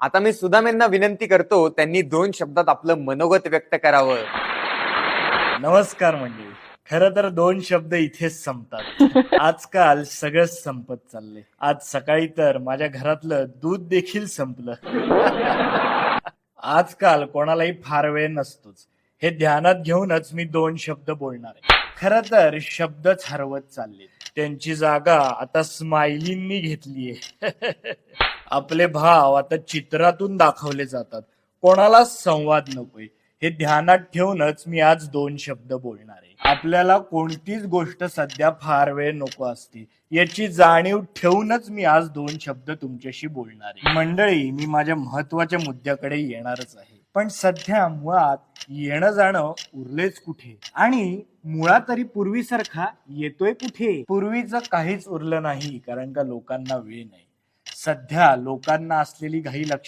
आता मी सुदामेंना विनंती करतो त्यांनी 2 शब्दात आपलं मनोगत व्यक्त करावं. नमस्कार मंडळी. खरं तर 2 शब्द इथेच संपतात. आजकाल सगळंच संपत चाललंय. आज सकाळी तर माझ्या घरातलं दूध देखील संपलं. आजकाल कोणालाही फार वेळ नसतोच. हे ध्यानात घेऊनच मी 2 शब्द बोलणार आहे. खरं तर शब्दच हरवत चालले. त्यांची जागा आता स्माइलींनी घेतलीये. आपले भाव आता चित्रातून दाखवले जातात. कोणालाच संवाद नकोय. हे ध्यानात ठेवूनच मी आज 2 शब्द बोलणार आहे. आपल्याला कोणतीच गोष्ट सध्या फार वेळ नको असते याची जाणीव ठेवूनच मी आज 2 शब्द तुमच्याशी बोलणार आहे. मंडळी, मी माझ्या महत्वाच्या मुद्द्याकडे येणारच आहे. पण सध्या मुळात येणं जाणं उरलेच कुठे, आणि मुळात तरी पूर्वीसारखा येतोय कुठे. पूर्वीचं काहीच उरलं नाही, कारण का लोकांना वेळ नाही. सध्या लोकांना असलेली घाई